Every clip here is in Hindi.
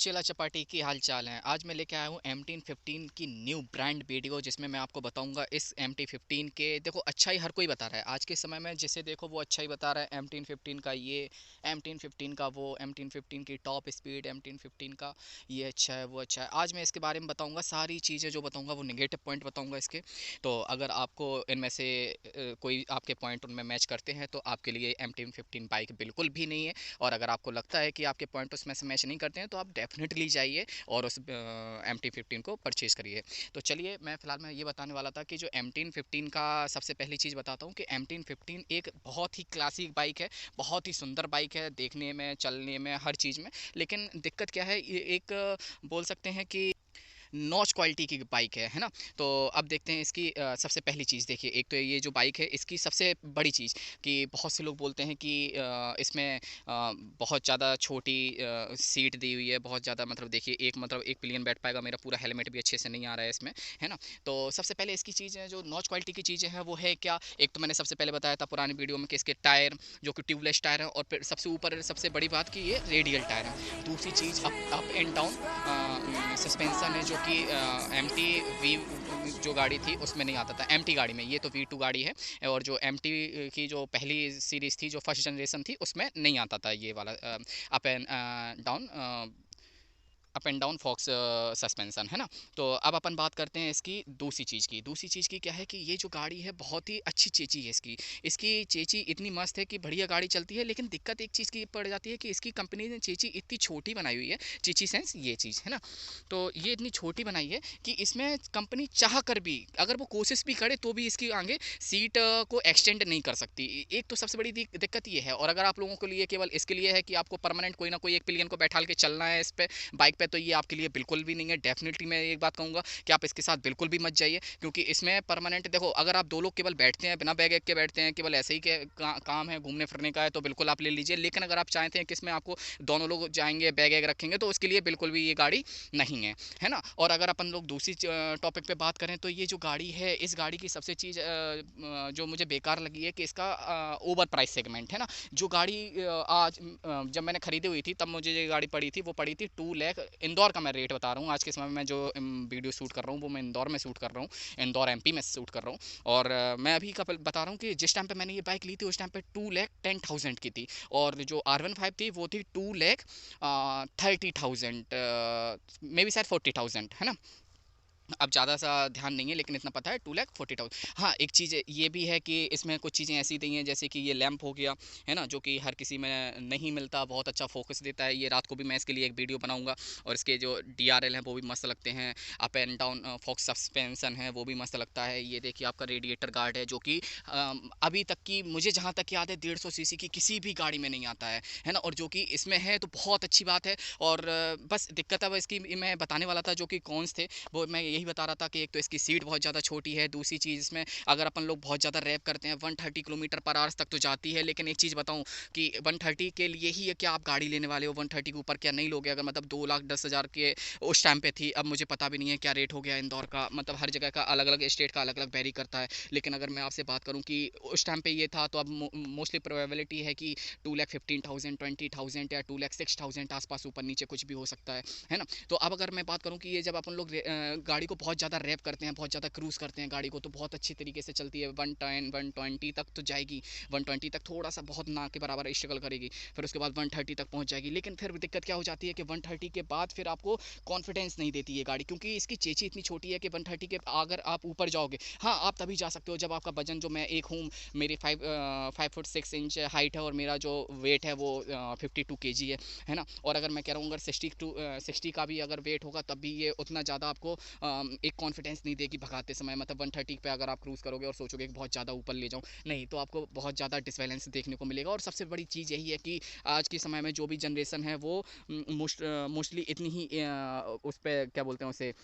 चेला चपाटी की हाल चाल है। आज मैं लेके आया हूँ M1015 की न्यू ब्रांड वीडियो, जिसमें मैं आपको बताऊंगा इस M1015 के। देखो, अच्छा ही हर कोई बता रहा है आज के समय में, जिसे देखो वो अच्छा ही बता रहा है। M1015 का ये, M1015 का वो, M1015 की टॉप स्पीड, M1015 का ये अच्छा है, वो अच्छा है। आज मैं इसके बारे में बताऊंगा, सारी चीज़ें जो बताऊंगा वो निगेटिव पॉइंट बताऊंगा इसके। तो अगर आपको इनमें से कोई आपके पॉइंट उनमें मैच करते हैं तो आपके लिए M1015 बाइक बिल्कुल भी नहीं है। और अगर आपको लगता है कि आपके पॉइंट उसमें से मैच नहीं करते हैं तो आप डेफिनेटली जाइए और उस M1015 को परचेज़ करिए। तो चलिए, मैं फ़िलहाल मैं ये बताने वाला था कि जो M1015 का, सबसे पहली चीज़ बताता हूँ कि M1015 एक बहुत ही क्लासिक बाइक है, बहुत ही सुंदर बाइक है देखने में, चलने में, हर चीज़ में। लेकिन दिक्कत क्या है, ये एक बोल सकते हैं कि नॉच क्वालिटी की बाइक है ना। तो अब देखते हैं इसकी सबसे पहली चीज़। देखिए, एक तो ये जो बाइक है इसकी सबसे बड़ी चीज़ कि बहुत से लोग बोलते हैं कि इसमें बहुत ज़्यादा छोटी सीट दी हुई है, बहुत ज़्यादा, मतलब देखिए, एक मतलब एक पिलियन बैठ पाएगा, मेरा पूरा हेलमेट भी अच्छे से नहीं आ रहा है इसमें, है ना। तो सबसे पहले इसकी चीज़ें, जो नॉच क्वालिटी की चीज़ें हैं, वो है क्या। एक तो मैंने सबसे पहले बताया था पुरानी वीडियो में कि इसके टायर जो कि ट्यूबलेस टायर हैं, और फिर सबसे ऊपर सबसे बड़ी बात कि ये रेडियल टायर है। दूसरी चीज़, अप एंड डाउन सस्पेंसन है, जो कि एम टी वी जो गाड़ी थी उसमें नहीं आता था, एम टी गाड़ी में। ये तो V2 गाड़ी है, और जो एम टी की जो पहली सीरीज़ थी, जो फर्स्ट जनरेशन थी, उसमें नहीं आता था ये वाला up and down, up and down forks suspension, है ना। तो अब अपन बात करते हैं इसकी दूसरी चीज़ की। दूसरी चीज़ की क्या है कि ये जो गाड़ी है बहुत ही अच्छी चेची है इसकी। इसकी चेची इतनी मस्त है कि बढ़िया गाड़ी चलती है। लेकिन दिक्कत एक चीज़ की पड़ जाती है कि इसकी कंपनी ने चेची इतनी छोटी बनाई हुई है, चेची सेंस ये चीज़, है ना। तो ये इतनी छोटी बनाई है कि इसमें कंपनी चाह कर भी, अगर वो कोशिश भी करे तो भी इसकी आगे सीट को एक्सटेंड नहीं कर सकती। एक तो सबसे बड़ी दिक्कत ये है। और अगर आप लोगों के लिए केवल इसके लिए है कि आपको परमानेंट कोई ना कोई एक पिलियन को बैठा के चलना है इस पर बाइक पे, तो ये आपके लिए बिल्कुल भी नहीं है। डेफिनेटली मैं एक बात कहूँगा कि आप इसके साथ बिल्कुल भी मत जाइए, क्योंकि इसमें परमानेंट, देखो, अगर आप दो लोग केवल बैठते हैं, बिना बैग के बैठते हैं, केवल ऐसे ही के काम है, घूमने फिरने का है, तो बिल्कुल आप ले लीजिए। लेकिन अगर आप चाहते हैं कि इसमें आपको दोनों लोग जाएंगे, बैग वैग रखेंगे, तो उसके लिए बिल्कुल भी ये गाड़ी नहीं है ना। और अगर अपन लोग दूसरी टॉपिक पे बात करें, तो ये जो गाड़ी है, इस गाड़ी की सबसे चीज़ जो मुझे बेकार लगी है कि इसका ओवर प्राइस सेगमेंट, है ना। जो गाड़ी आज जब मैंने खरीदी हुई थी, तब मुझे ये गाड़ी पड़ी थी, वो पड़ी थी 2 लाख। इंदौर का मैं रेट बता रहा हूँ। आज के समय में जो वीडियो शूट कर रहा हूँ वो मैं इंदौर में शूट कर रहा हूँ, इंदौर MP में शूट कर रहा हूँ। और मैं अभी का बता रहा हूँ कि जिस टाइम पे मैंने ये बाइक ली थी, उस टाइम पे 2,10,000 की थी। और जो R15 थी वो थी 2,30,000, मे बी शायद 40,000, है ना। अब ज़्यादा सा ध्यान नहीं है, लेकिन इतना पता है 2,40,000। हाँ, एक चीज़ ये भी है कि इसमें कुछ चीज़ें ऐसी दी हैं, जैसे कि ये लैंप हो गया, है ना, जो कि हर किसी में नहीं मिलता, बहुत अच्छा फोकस देता है। ये रात को भी मैं इसके लिए एक वीडियो बनाऊंगा। और इसके जो DRL हैं वो भी मस्त लगते हैं। Up and down forks suspension है, वो भी मस्त लगता है। ये देखिए, आपका रेडिएटर गार्ड है, जो कि अभी तक की मुझे जहाँ तक याद है 150 cc की किसी भी गाड़ी में नहीं आता है ना। और जो कि इसमें है तो बहुत अच्छी बात है। और बस दिक्कत अब इसकी मैं बताने वाला था, जो कि कॉन्स थे, वो मैं यही बता रहा था कि एक तो इसकी सीट बहुत ज़्यादा छोटी है। दूसरी चीज़, इसमें अगर अपन लोग बहुत ज़्यादा रैप करते हैं, 130 किलोमीटर पर आवर्स तक तो जाती है। लेकिन एक चीज़ बताऊं कि 130 के लिए ही है, क्या आप गाड़ी लेने वाले हो 130 के ऊपर क्या नहीं लोगे? अगर मतलब 2,10,000 के उस टाइम पे थी, अब मुझे पता भी नहीं है क्या रेट हो गया इंदौर का। मतलब हर जगह का अलग अलग, स्टेट का अलग अलग वेरी करता है। लेकिन अगर मैं आपसे बात करूं कि उस टाइम पे ये था, तो अब मोस्टली प्रोबेबिलिटी है कि 2,15,000, 20,000 या 2,06,000 आसपास ऊपर नीचे कुछ भी हो सकता है ना। तो अब अगर मैं बात करूं कि ये जब अपन लोग गाड़ी को बहुत ज़्यादा रैप करते हैं, बहुत ज़्यादा क्रूज़ करते हैं गाड़ी को, तो बहुत अच्छी तरीके से चलती है। 110, 120 तक तो जाएगी। 120 तक थोड़ा सा बहुत ना के बराबर स्ट्रगल करेगी, फिर उसके बाद 130 तक पहुंच जाएगी। लेकिन फिर दिक्कत क्या हो जाती है कि 130 के बाद फिर आपको कॉन्फिडेंस नहीं देती ये गाड़ी, क्योंकि इसकी चेची इतनी छोटी है कि 130 के अगर आप ऊपर जाओगे, हाँ, आप तभी जा सकते हो जब आपका वजन, जो मैं एक हूँ, मेरी 5 फुट 6 इंच हाइट है, और मेरा जो वेट है वो 52 kg है ना। और अगर मैं कह रहा हूँ, अगर 60 का भी अगर वेट होगा, तब भी ये उतना ज़्यादा आपको एक कॉन्फिडेंस नहीं देगी भगाते समय। मतलब 130 पे अगर आप क्रूज़ करोगे और सोचोगे कि बहुत ज़्यादा ऊपर ले जाऊँ, नहीं, तो आपको बहुत ज़्यादा डिसबैलेंस देखने को मिलेगा। और सबसे बड़ी चीज़ यही है कि आज के समय में जो भी जनरेशन है, वो मोस्टली इतनी ही उस पर क्या बोलते हैं उसे,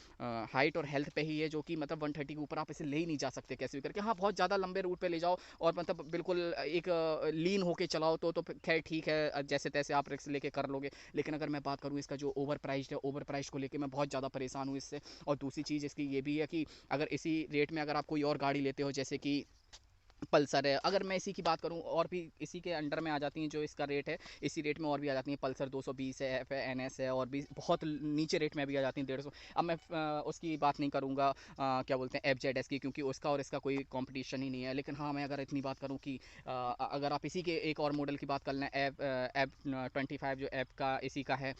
हाइट और हेल्थ पे ही है, जो कि मतलब 130 के ऊपर आप इसे ले ही नहीं जा सकते कैसे भी करके। हाँ, बहुत ज़्यादा लंबे रूट पे ले जाओ और मतलब बिल्कुल एक लीन होके चलाओ, तो खैर ठीक है, जैसे तैसे आप रिस्क लेके कर लोगे। लेकिन अगर मैं बात करूँ इसका जो ओवर प्राइस है, ओवर प्राइस को लेके मैं बहुत ज़्यादा परेशान हूँ इससे। और दूसरी चीज़ इसकी ये भी है कि अगर इसी रेट में अगर आप कोई और गाड़ी लेते हो, जैसे कि पल्सर है। अगर मैं इसी की बात करूँ, और भी इसी के अंडर में आ जाती हैं जो इसका रेट है, इसी रेट में और भी आ जाती हैं। पल्सर 220 है, एफ है, एन एस है, और भी बहुत नीचे रेट में भी आ जाती हैं 150। अब मैं उसकी बात नहीं करूँगा क्या बोलते हैं, एफ जेड एस की, क्योंकि उसका और इसका कोई कंपटीशन ही नहीं है। लेकिन हाँ, मैं अगर इतनी बात करूँ कि अगर आप इसी के एक और मॉडल की बात कर लें, एफ एफ 25, जो एफ का इसी का है,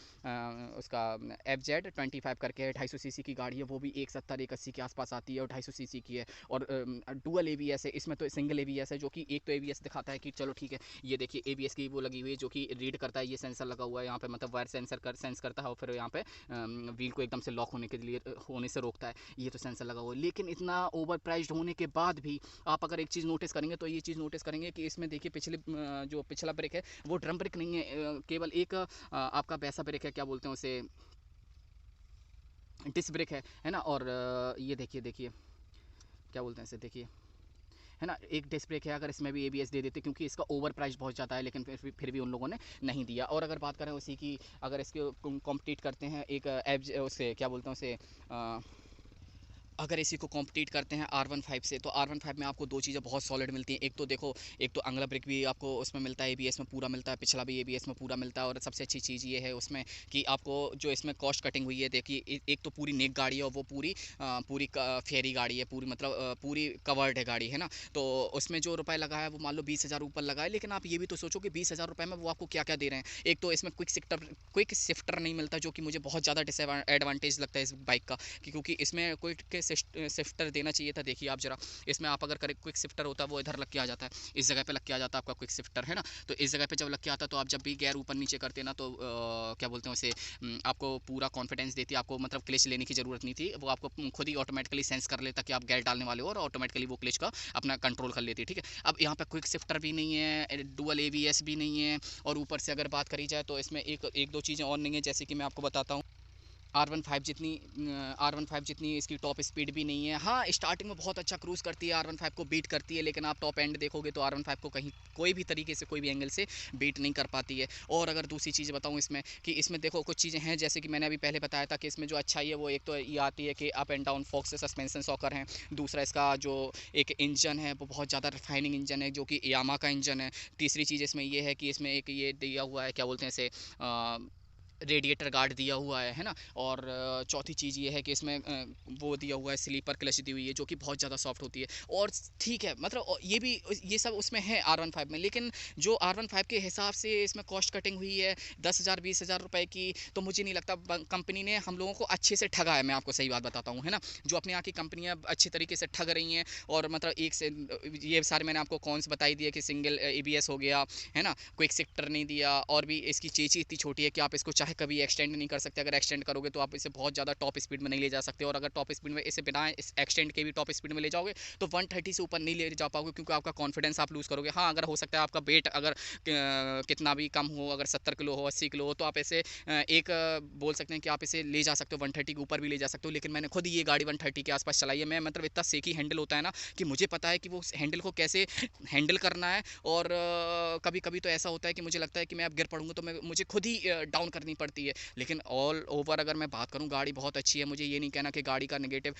उसका एफ जेड 25 करके है, 250 cc की गाड़ी है। वो भी 170-180 के आसपास आती है और 250 cc की है। और डुअल एबीएस है इसमें, तो सिंगल एबीएस है, जो कि एक तो एबीएस दिखाता है कि चलो ठीक है, ये देखिए एबीएस की वो लगी हुई है जो कि रीड करता है, ये सेंसर लगा हुआ है यहाँ पे, मतलब वायर सेंसर सेंस करता है, और फिर यहाँ पे व्हील को एकदम से लॉक होने के लिए होने से रोकता है, ये तो सेंसर लगा हुआ है। लेकिन इतना ओवर प्राइस्ड होने के बाद भी आप अगर एक चीज़ नोटिस करेंगे, तो ये चीज़ नोटिस करेंगे कि इसमें देखिए पिछले जो पिछला ब्रेक है वो ड्रम ब्रेक नहीं है, केवल एक आपका वैसा ब्रेक है, क्या बोलते हैं उसे, डिस्क ब्रेक है ना। और ये देखिए देखिए क्या बोलते हैं इसे, देखिए, है ना, एक डिस्क ब्रेक है। अगर इसमें भी एबीएस दे देते, क्योंकि इसका ओवर प्राइस बहुत ज़्यादा है, लेकिन फिर भी उन लोगों ने नहीं दिया। और अगर बात करें उसी की, अगर इसके कॉम्पिटिट करते हैं एक एप उसे, क्या बोलते हैं उसे, अगर इसी को कॉम्पिटिट करते हैं R15 से, तो R15 में आपको दो चीज़ें बहुत सॉलिड मिलती हैं। एक तो देखो, एक तो अगला ब्रेक भी आपको उसमें मिलता है, एबीएस में पूरा मिलता है, पिछला भी एबीएस में पूरा मिलता है। और सबसे अच्छी चीज़ ये है उसमें कि आपको जो इसमें कॉस्ट कटिंग हुई है, देखिए एक तो पूरी नेक गाड़ी है, और वो पूरी पूरी फेरी गाड़ी है, पूरी मतलब पूरी कवर्ड है गाड़ी, है ना। तो उसमें जो रुपये लगा है वो मान लो 20,000 ऊपर लगा है, लेकिन आप ये भी तो सोचो कि 20,000 रुपये में वो आपको क्या क्या दे रहे हैं। एक तो इसमें क्विक शिफ्टर नहीं मिलता, जो कि मुझे बहुत ज़्यादा डिसएडवांटेज लगता है इस बाइक का, क्योंकि इसमें क्विक शिफ्टर देना चाहिए था। देखिए आप जरा, इसमें आप अगर करें क्विक शिफ्टर होता है, वो इधर लग के आ जाता है, इस जगह पे लग के आ जाता है आपका क्विक शिफ्टर, है ना। तो इस जगह पे जब लग के आता है, तो आप जब भी गियर ऊपर नीचे करते ना, तो क्या बोलते हैं उसे, आपको पूरा कॉन्फिडेंस देती है, आपको मतलब क्लिच लेने की ज़रूरत नहीं थी, वो आपको खुद ही ऑटोमेटिकली सेंस कर लेता कि आप गियर डालने वाले हो, और ऑटोमेटिकली वो क्लिच का अपना कंट्रोल कर लेती है, ठीक है। अब यहाँ पे क्विक शिफ्टर भी नहीं है, डुअल एबीएस भी नहीं है, और ऊपर से अगर बात करी जाए, तो इसमें एक दो चीज़ें और नहीं है, जैसे कि मैं आपको बताता हूँ। आर वन फाइव जितनी इसकी टॉप स्पीड भी नहीं है। हाँ, स्टार्टिंग में बहुत अच्छा क्रूज़ करती है, R15 को बीट करती है, लेकिन आप टॉप एंड देखोगे तो R15 को कहीं कोई भी तरीके से, कोई भी एंगल से बीट नहीं कर पाती है। और अगर दूसरी चीज़ बताऊँ इसमें, कि इसमें देखो कुछ चीज़ें हैं, जैसे कि मैंने अभी पहले बताया था कि इसमें जो अच्छाई है वो एक तो ये आती है कि up and down forks suspension shocker हैं। दूसरा इसका जो एक इंजन है वो बहुत ज़्यादा रिफाइनिंग इंजन है, जो कि यामा का इंजन है। तीसरी चीज़ इसमें ये है कि इसमें एक ये दिया हुआ है, क्या बोलते हैं इसे, रेडिएटर गार्ड दिया हुआ है ना। और चौथी चीज़ ये है कि इसमें वो दिया हुआ है, स्लीपर क्लच दी हुई है, जो कि बहुत ज़्यादा सॉफ्ट होती है। और ठीक है, मतलब ये भी, ये सब उसमें है R15 में, लेकिन जो R15 के हिसाब से इसमें कॉस्ट कटिंग हुई है 10,000 20,000 रुपये की, तो मुझे नहीं लगता कंपनी ने हम लोगों को अच्छे से ठगा है। मैं आपको सही बात बताता हूँ, है ना। जो अपने यहाँ की कंपनियाँ अच्छे तरीके से ठग रही हैं, और मतलब एक से ये सारे मैंने आपको कौन से बताई दिए, कि सिंगल एबीएस हो गया, है ना, क्विक शिफ्टर नहीं दिया, और भी इसकी चेची इतनी छोटी है कि आप इसको चाहे कभी एक्सटेंड नहीं कर सकते। अगर एक्सटेंड करोगे तो आप इसे बहुत ज़्यादा टॉप स्पीड में नहीं ले जा सकते, और अगर टॉप स्पीड में इसे बिना इस एक्सटेंड के भी टॉप स्पीड में ले जाओगे, तो 130 से ऊपर नहीं ले जा पाओगे, क्योंकि आपका कॉन्फिडेंस आप लूज़ करोगे। हाँ, अगर हो सकता है आपका वेट अगर कितना भी कम हो, अगर 70 किलो हो, 80 किलो हो, तो आप ऐसे एक बोल सकते हैं कि आप इसे ले जा सकते हो, 130 के ऊपर भी ले जा सकते हो। लेकिन मैंने खुद ये गाड़ी 130 के आसपास चलाई है। मैं मतलब इतना सेकी हैंडल होता है ना, कि मुझे पता है कि वो हैंडल को कैसे हैंडल करना है। और कभी कभी तो ऐसा होता है कि मुझे लगता है कि मैं अब गिर पड़ूंगा, तो मुझे खुद ही डाउन करनी पड़ती है। लेकिन ऑल ओवर अगर मैं बात करूं, गाड़ी बहुत अच्छी है। मुझे ये नहीं कहना कि गाड़ी का नेगेटिव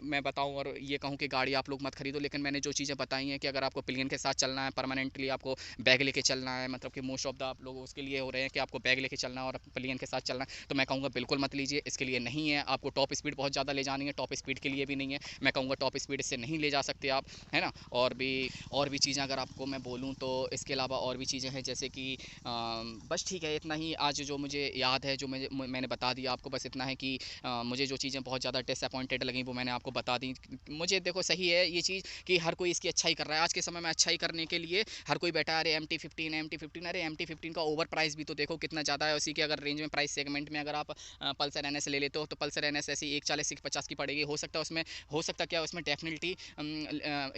मैं बताऊं, और ये कहूं कि गाड़ी आप लोग मत खरीदो। लेकिन मैंने जो चीज़ें बताई हैं, कि अगर आपको पिलियन के साथ चलना है, परमानेंटली आपको बैग लेके चलना है, मतलब कि मोस्ट ऑफ द आप लोग उसके लिए हो रहे हैं कि आपको बैग लेके चलना है और पिलियन के साथ चलना है, तो मैं कहूँगा बिल्कुल मत लीजिए। इसके लिए नहीं है। आपको टॉप स्पीड बहुत ज़्यादा ले जानी है, टॉप स्पीड के लिए भी नहीं है। मैं कहूँगा टॉप स्पीड इससे नहीं ले जा सकते आप, है ना। और भी चीज़ें अगर आपको मैं बोलूँ, तो इसके अलावा और भी चीज़ें हैं, जैसे कि बस ठीक है, इतना ही आज जो मुझे याद है, जो मैंने बता दिया आपको, बस इतना है कि मुझे जो चीज़ें बहुत ज़्यादा डिसअपॉइंटेड लगी वो मैंने आपको बता दी। मुझे देखो सही है ये चीज़ कि हर कोई इसकी अच्छाई कर रहा है। आज के समय में अच्छाई करने के लिए हर कोई बैठा है, अरे MT15 अरे MT15 का ओवर प्राइस भी तो देखो कितना ज़्यादा है। उसी के अगर रेंज में, प्राइस सेगमेंट में अगर आप पल्सर NS ले लेते हो, तो पल्सर NS ऐसी 140 150 की पड़ेगी। हो सकता है उसमें, हो सकता क्या उसमें डेफिनेटली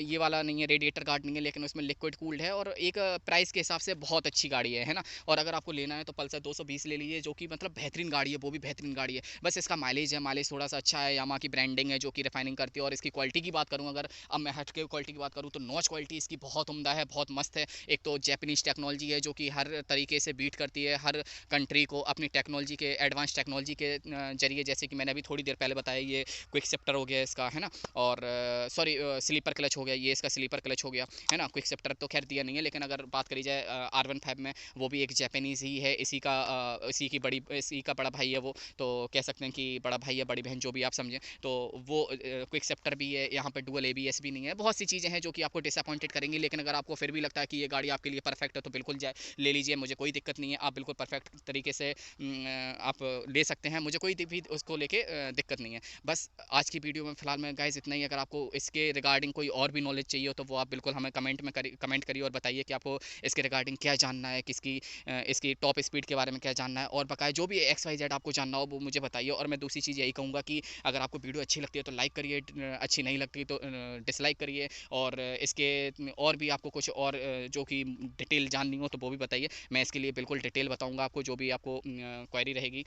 ये वाला नहीं है, रेडिएटर गार्ड नहीं है, लेकिन उसमें लिक्विड कूल्ड है, और एक प्राइस के हिसाब से बहुत अच्छी गाड़ी है ना। और अगर आपको लेना है तो पल्सर 220 ले लीजिए, जो कि मतलब बेहतरीन गाड़ी है, वो भी बेहतरीन गाड़ी है। बस इसका माइलेज है, माइलेज थोड़ा सा अच्छा है। यामाहा की ब्रांडिंग है जो कि रिफाइनिंग करती है। और इसकी क्वालिटी की बात करूँ अगर, अब मैं हट के क्वालिटी की बात करूँ तो नॉच क्वालिटी इसकी बहुत उम्दा है, बहुत मस्त है। एक तो जैपनीज टेक्नोलॉजी है जो कि हर तरीके से बीट करती है हर कंट्री को अपनी टेक्नोलॉजी के, एडवांस टेक्नोलॉजी के जरिए। जैसे कि मैंने अभी थोड़ी देर पहले बताया, ये क्विक शिफ्टर हो गया इसका, है ना, और सॉरी स्लीपर क्लच हो गया, ये इसका स्लीपर क्लच हो गया, है ना। क्विक शिफ्टर तो खैर दिया नहीं है, लेकिन अगर बात करी जाए R15 में, वो भी एक जापानीज़ ही है, इसी का इसी का बड़ा भाई है वो, तो कह सकते हैं कि बड़ा भाई या बड़ी बहन, जो भी आप समझें। तो वो क्विक शिफ्टर भी है यहाँ पे, डुअल ABS भी नहीं है। बहुत सी चीज़ें हैं जो कि आपको डिसअपॉइंटेड करेंगी, लेकिन अगर आपको फिर भी लगता है कि ये गाड़ी आपके लिए परफेक्ट है तो बिल्कुल जाए ले लीजिए, मुझे कोई दिक्कत नहीं है। आप बिल्कुल परफेक्ट तरीके से आप ले सकते हैं, मुझे कोई भी उसको लेके दिक्कत नहीं है। बस आज की वीडियो में फ़िलहाल मैं गाइस इतना ही। अगर आपको इसके रिगार्डिंग कोई और भी नॉलेज चाहिए हो तो वो आप बिल्कुल हमें कमेंट करिए और बताइए कि आपको इसके रिगार्डिंग क्या जानना है, इसकी टॉप स्पीड के बारे में क्या जानना है, और बकाया जो भी XYZ आपको जानना हो वो मुझे बताइए। और मैं दूसरी चीज़ यही कहूँगा कि अगर आपको वीडियो अच्छी लगती है तो लाइक करिए, अच्छी नहीं लगती तो डिसलाइक करिए। और इसके और भी आपको कुछ और जो कि डिटेल जाननी हो तो वो भी बताइए, मैं इसके लिए बिल्कुल डिटेल बताऊँगा आपको, जो भी आपको क्वेरी रहेगी।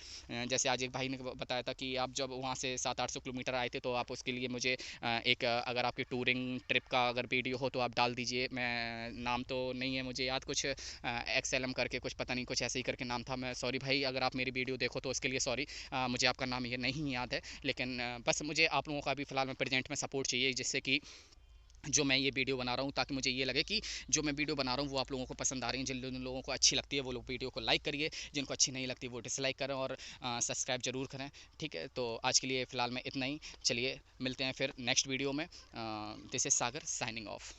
जैसे आज एक भाई ने बताया था कि आप जब वहाँ से 700-800 किलोमीटर आए थे, तो आप उसके लिए मुझे अगर आपकी टूरिंग ट्रिप का अगर वीडियो हो तो आप डाल दीजिए। मैं नाम तो नहीं है मुझे याद, कुछ XLM करके कुछ, पता नहीं कुछ ऐसे ही करके नाम था। मैं सॉरी भाई, अगर आप मेरी वीडियो देखो तो उसके लिए सॉरी, मुझे आपका नाम ये नहीं याद है। लेकिन बस मुझे आप लोगों का भी फ़िलहाल में प्रेजेंट में सपोर्ट चाहिए, जिससे कि जो मैं ये वीडियो बना रहा हूँ, ताकि मुझे ये लगे कि जो मैं वीडियो बना रहा हूँ वो आप लोगों को पसंद आ रही है। जिन लोगों को अच्छी लगती है वो लोग वीडियो को लाइक करिए, जिनको अच्छी नहीं लगती वो डिसलाइक करें, और सब्सक्राइब जरूर करें। ठीक है, तो आज के लिए फ़िलहाल में इतना ही। चलिए मिलते हैं फिर नेक्स्ट वीडियो में। This is Sagar signing off.